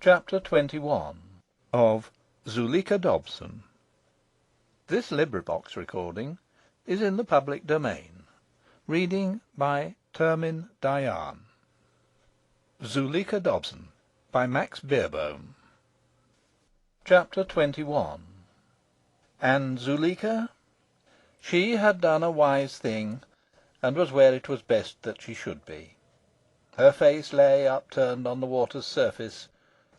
Chapter 21 of Zuleika Dobson. This recording is in the public domain. Reading by Termin Dayan. Zuleika Dobson by Max Beerbohm. Chapter 21. And Zuleika? She had done a wise thing, and was where it was best that she should be. Her face lay upturned on the water's surface,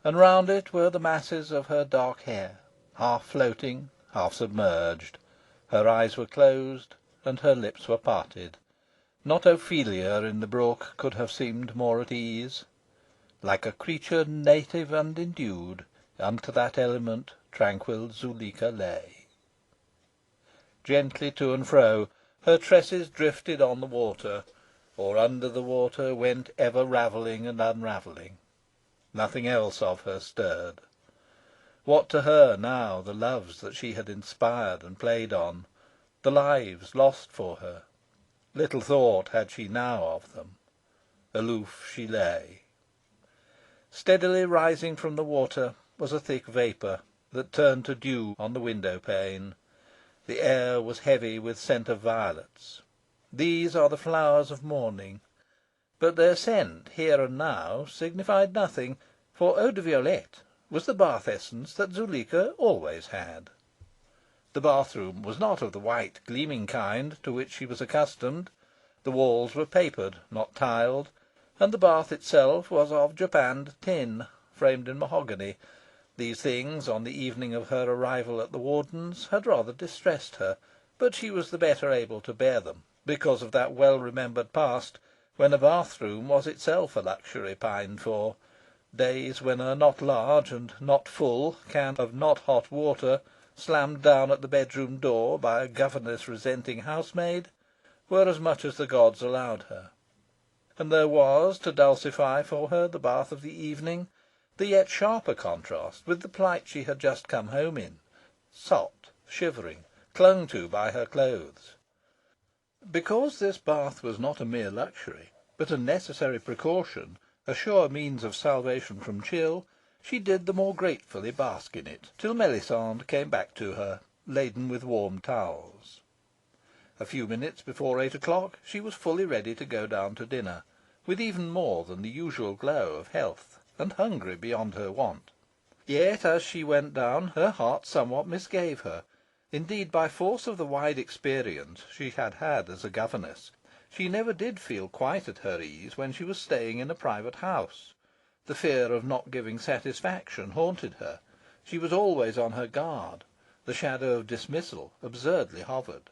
and round it were the masses of her dark hair, half floating, half submerged. Her eyes were closed, and her lips were parted. Not Ophelia in the brook could have seemed more at ease. Like a creature native and endued unto that element, tranquil Zuleika lay. Gently to and fro her tresses drifted on the water, or under the water went ever ravelling and unravelling. Nothing else of her stirred. What to her now the loves that she had inspired and played on, the lives lost for her? Little thought had she now of them. Aloof she lay. Steadily rising from the water was a thick vapour, that turned to dew on the window-pane. The air was heavy with scent of violets. These are the flowers of morning. But their scent, here and now, signified nothing, for eau de violette was the bath essence that Zuleika always had. The bathroom was not of the white gleaming kind to which she was accustomed. The walls were papered, not tiled, and the bath itself was of japanned tin, framed in mahogany. These things, on the evening of her arrival at the Warden's, had rather distressed her, but she was the better able to bear them, because of that well-remembered past, when a bathroom was itself a luxury pined for. Days when a not large and not full can of not hot water, slammed down at the bedroom door by a governess-resenting housemaid, were as much as the gods allowed her. And there was, to dulcify for her the bath of the evening, the yet sharper contrast with the plight she had just come home in, sopped, shivering, clung to by her clothes. Because this bath was not a mere luxury, but a necessary precaution, a sure means of salvation from chill, she did the more gratefully bask in it, till Melisande came back to her, laden with warm towels. A few minutes before 8 o'clock she was fully ready to go down to dinner, with even more than the usual glow of health, and hungry beyond her wont. Yet, as she went down, her heart somewhat misgave her. Indeed, by force of the wide experience she had had as a governess, she never did feel quite at her ease when she was staying in a private house. The fear of not giving satisfaction haunted her. She was always on her guard. The shadow of dismissal absurdly hovered.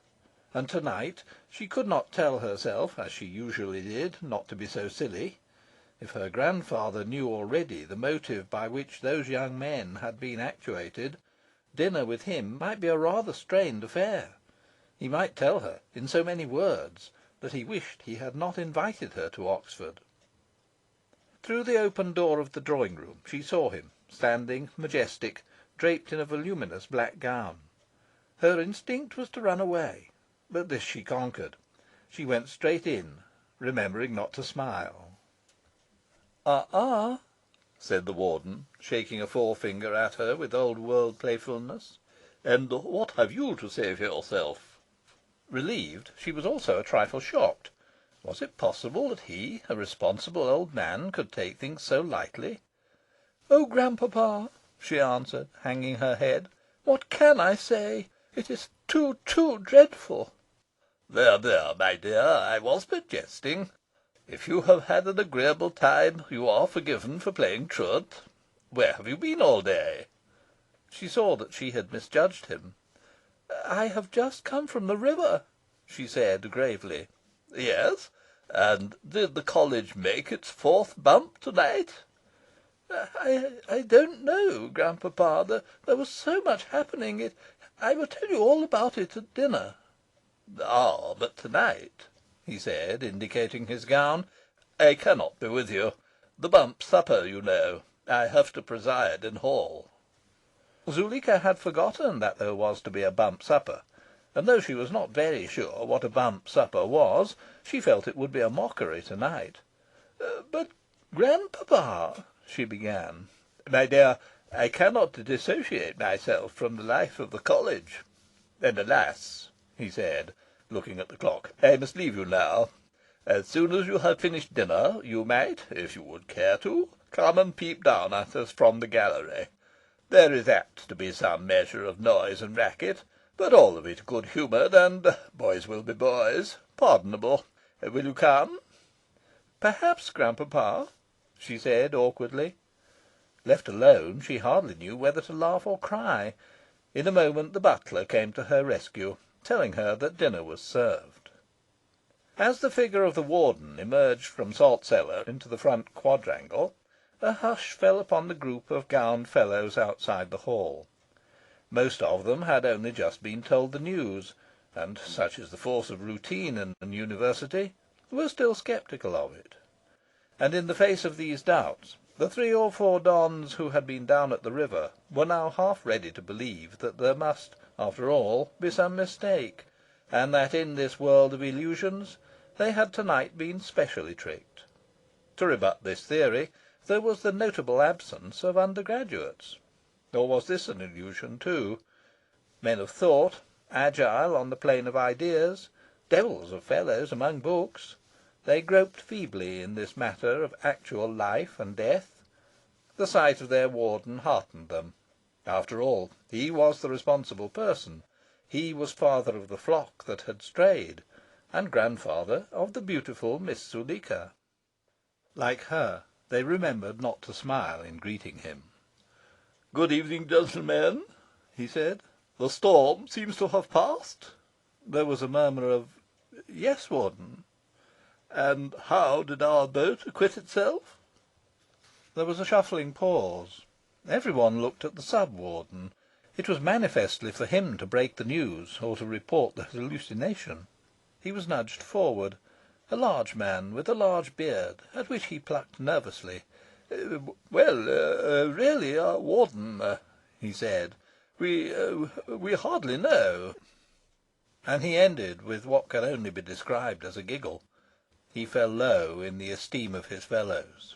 And to-night she could not tell herself, as she usually did, not to be so silly. If her grandfather knew already the motive by which those young men had been actuated, dinner with him might be a rather strained affair. He might tell her, in so many words, that he wished he had not invited her to Oxford. Through the open door of the drawing-room she saw him, standing majestic, draped in a voluminous black gown. Her instinct was to run away, but this she conquered. She went straight in, remembering not to smile. "Ah!" said the Warden, shaking a forefinger at her with old-world playfulness. "And what have you to say for yourself?" Relieved, she was also a trifle shocked. Was it possible that he, a responsible old man, could take things so lightly? "Oh, grandpapa!" she answered, hanging her head, "what can I say? It is too, too dreadful." "There, there, my dear, I was but jesting. If you have had an agreeable time, you are forgiven for playing truant. Where have you been all day?" She saw that she had misjudged him. "I have just come from the river," she said gravely. "Yes? And did the College make its fourth bump to night?" I don't know, grandpapa. There was so much happening. I will tell you all about it at dinner." "Ah, but to night," he said, indicating his gown, "I cannot be with you. The bump supper, you know. I have to preside in hall." Zuleika had forgotten that there was to be a bump supper, and though she was not very sure what a bump supper was, she felt it would be a mockery to night. "But, grandpapa," she began. My dear, I cannot dissociate myself from the life of the college. And alas," he said, looking at the clock, "I must leave you now. As soon as you have finished dinner, you might, if you would care to, come and peep down at us from the gallery. There is apt to be some measure of noise and racket, but all of it good humoured, and boys will be boys pardonable. Will you come?" "Perhaps, grandpapa," she said awkwardly. Left alone, she hardly knew whether to laugh or cry. In a moment the butler came to her rescue, telling her that dinner was served. As the figure of the warden emerged from Salt Cellar into the front quadrangle, a hush fell upon the group of gowned fellows outside the hall. Most of them had only just been told the news, and, such is the force of routine in an university, were still sceptical of it. And in the face of these doubts, the 3 or 4 dons who had been down at the river were now half ready to believe that there must, after all, be some mistake, and that in this world of illusions they had to-night been specially tricked. To rebut this theory, there was the notable absence of undergraduates. Or was this an illusion too? Men of thought, agile on the plane of ideas, devils of fellows among books, they groped feebly in this matter of actual life and death. The sight of their warden heartened them. After all, he was the responsible person. He was father of the flock that had strayed, and grandfather of the beautiful Miss Zuleika. Like her, they remembered not to smile in greeting him. "Good evening, gentlemen," he said. "The storm seems to have passed." There was a murmur of "Yes, warden." "And how did our boat acquit itself?" There was a shuffling pause. Every one looked at the sub-warden. It was manifestly for him to break the news, or to report the hallucination. He was nudged forward. A large man with a large beard, at which he plucked nervously. "Well, really, warden," he said, "we hardly know." And he ended with what can only be described as a giggle. He fell low in the esteem of his fellows.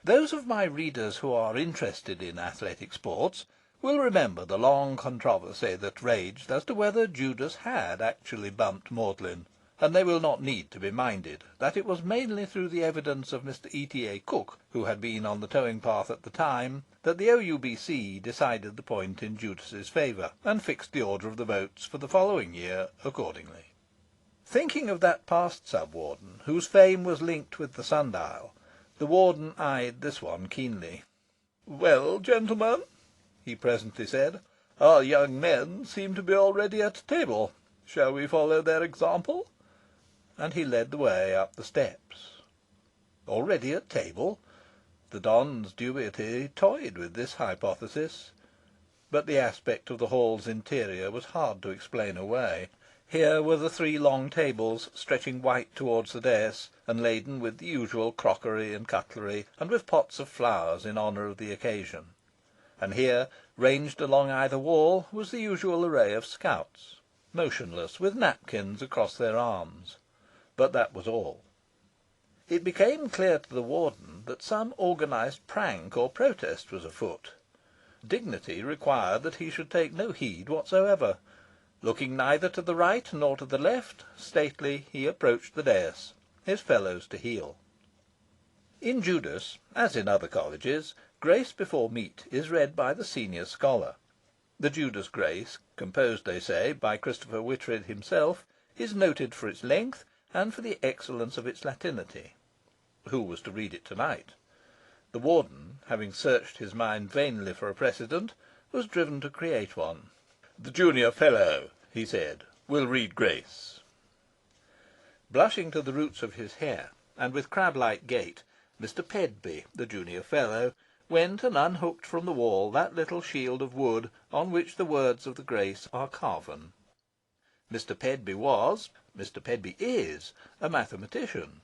Those of my readers who are interested in athletic sports will remember the long controversy that raged as to whether Judas had actually bumped Magdalen, and they will not need to be minded that it was mainly through the evidence of Mr. E.T.A. Cook, who had been on the towing path at the time, that the O.U.B.C. decided the point in Judas's favour, and fixed the order of the votes for the following year accordingly. Thinking of that past sub-warden, whose fame was linked with the sundial, the warden eyed this one keenly. "Well, gentlemen," he presently said, "our young men seem to be already at table. Shall we follow their example?" And he led the way up the steps. Already at table? The don's dubiety toyed with this hypothesis. But the aspect of the hall's interior was hard to explain away. Here were the 3 long tables, stretching white towards the dais, and laden with the usual crockery and cutlery, and with pots of flowers in honour of the occasion. And here, ranged along either wall, was the usual array of scouts, motionless, with napkins across their arms. But that was all. It became clear to the warden that some organised prank or protest was afoot. Dignity required that he should take no heed whatsoever. Looking neither to the right nor to the left, stately he approached the dais, his fellows to heel. In Judas, as in other colleges, grace before meat is read by the senior scholar. The Judas Grace, composed, they say, by Christopher Whitred himself, is noted for its length and for the excellence of its Latinity. Who was to read it to-night? The warden, having searched his mind vainly for a precedent, was driven to create one. "The junior fellow," he said, "will read grace." Blushing to the roots of his hair, and with crab-like gait, Mr. Pedby, the junior fellow, went and unhooked from the wall that little shield of wood on which the words of the grace are carven. Mr. Pedby is, a mathematician.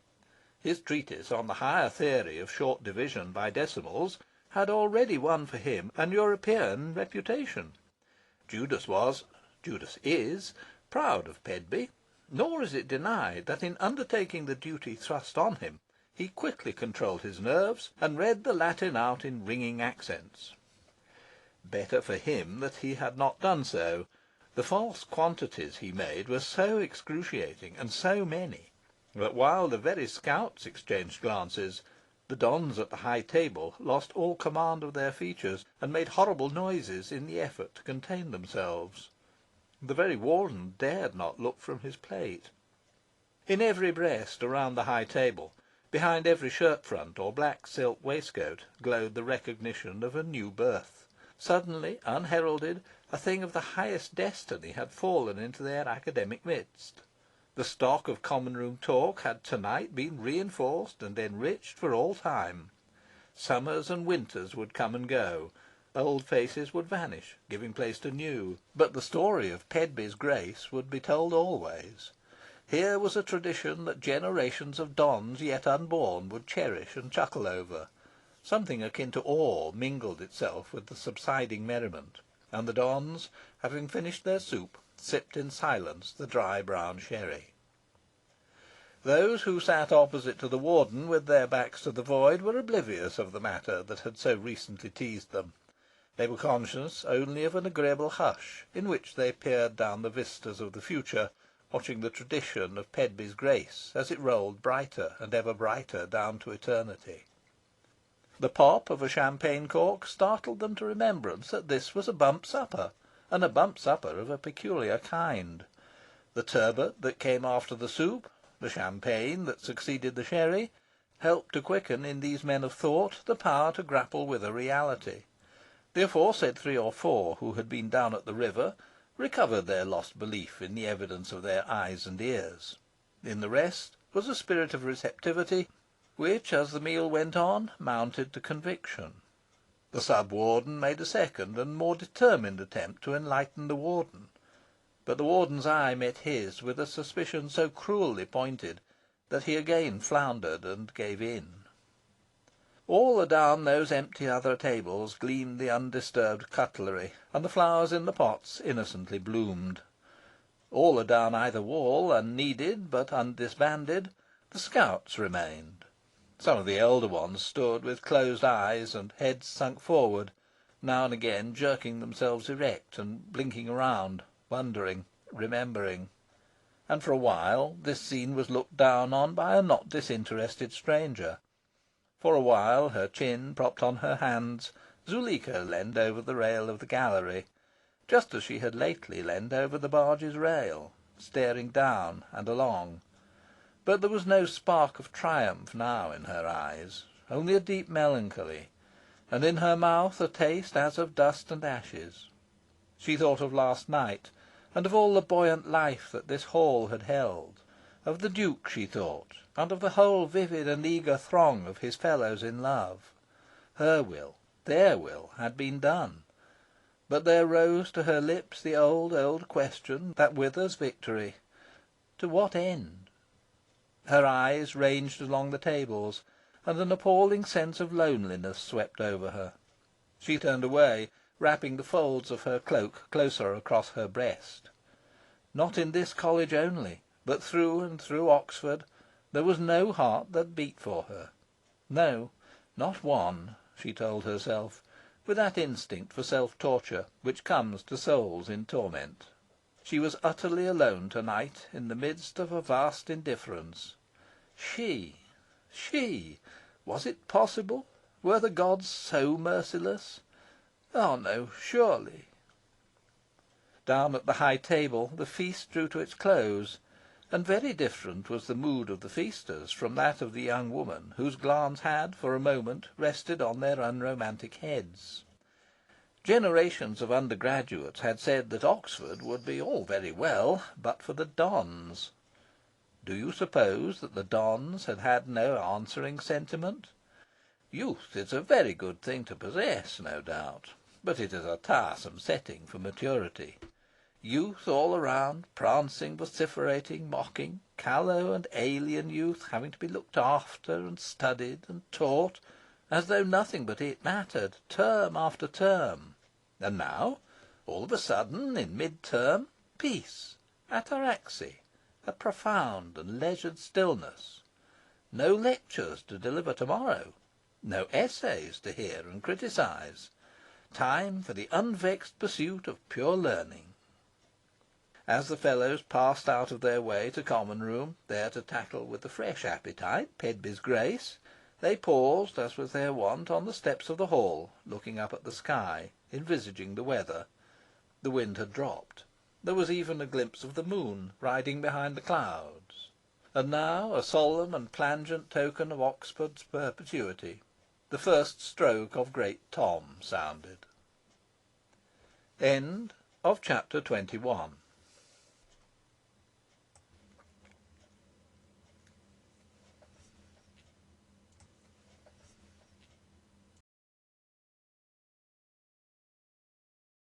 His treatise on the higher theory of short division by decimals had already won for him an European reputation. Judas is, proud of Pedby, nor is it denied that in undertaking the duty thrust on him, he quickly controlled his nerves, and read the Latin out in ringing accents. Better for him that he had not done so. The false quantities he made were so excruciating, and so many, that while the very scouts exchanged glances, the dons at the high table lost all command of their features, and made horrible noises in the effort to contain themselves. The very warden dared not look from his plate. In every breast around the high table, behind every shirt front or black silk waistcoat, glowed the recognition of a new birth. Suddenly, unheralded, a thing of the highest destiny had fallen into their academic midst. The stock of common room talk had to-night been reinforced and enriched for all time. Summers and winters would come and go. Old faces would vanish, giving place to new. But the story of Pedby's grace would be told always. Here was a tradition that generations of dons yet unborn would cherish and chuckle over. Something akin to awe mingled itself with the subsiding merriment, and the dons, having finished their soup, sipped in silence the dry brown sherry. Those who sat opposite to the warden, with their backs to the void, were oblivious of the matter that had so recently teased them. They were conscious only of an agreeable hush, in which they peered down the vistas of the future, watching the tradition of Pedby's grace as it rolled brighter and ever brighter down to eternity. The pop of a champagne cork startled them to remembrance that this was a bump supper, and a bump supper of a peculiar kind. The turbot that came after the soup, the champagne that succeeded the sherry, helped to quicken in these men of thought the power to grapple with a reality. The aforesaid 3 or 4 who had been down at the river recovered their lost belief in the evidence of their eyes and ears. In the rest was a spirit of receptivity, which, as the meal went on, mounted to conviction. The sub-warden made a second and more determined attempt to enlighten the warden, but the warden's eye met his with a suspicion so cruelly pointed that he again floundered and gave in. All adown those empty other tables gleamed the undisturbed cutlery, and the flowers in the pots innocently bloomed. All adown either wall, unneeded but undisbanded, the scouts remained. Some of the elder ones stood with closed eyes and heads sunk forward, now and again jerking themselves erect and blinking around, wondering, remembering. And for a while this scene was looked down on by a not disinterested stranger. For a while, her chin propped on her hands, Zuleika leaned over the rail of the gallery, just as she had lately leaned over the barge's rail, staring down and along. But there was no spark of triumph now in her eyes, only a deep melancholy, and in her mouth a taste as of dust and ashes. She thought of last night, and of all the buoyant life that this hall had held. Of the Duke, she thought, and of the whole vivid and eager throng of his fellows in love. Her will, their will, had been done. But there rose to her lips the old question that withers victory. To what end? Her eyes ranged along the tables, and an appalling sense of loneliness swept over her. She turned away, wrapping the folds of her cloak closer across her breast. Not in this college only, but through and through Oxford, there was no heart that beat for her. No, not one, she told herself, with that instinct for self-torture which comes to souls in torment. She was utterly alone to-night in the midst of a vast indifference. She! Was it possible? Were the gods so merciless? Oh no, surely. Down at the high table the feast drew to its close, and very different was the mood of the feasters from that of the young woman whose glance had for a moment rested on their unromantic heads. Generations of undergraduates had said that Oxford would be all very well but for the dons. Do you suppose that the dons had had no answering sentiment? Youth is a very good thing to possess, no doubt, but it is a tiresome setting for maturity. Youth all around, prancing, vociferating, mocking, callow and alien youth having to be looked after and studied and taught, as though nothing but it mattered, term after term. And now, all of a sudden, in mid-term, peace, ataraxy, a profound and leisured stillness. No lectures to deliver to morrow. No essays to hear and criticise. Time for the unvexed pursuit of pure learning. As the fellows passed out of their way to common room, there to tackle with a fresh appetite Pedby's Grace, they paused, as was their wont, on the steps of the hall, looking up at the sky, envisaging the weather. The wind had dropped. There was even a glimpse of the moon riding behind the clouds. And now a solemn and plangent token of Oxford's perpetuity. The first stroke of Great Tom sounded. End of Chapter 21.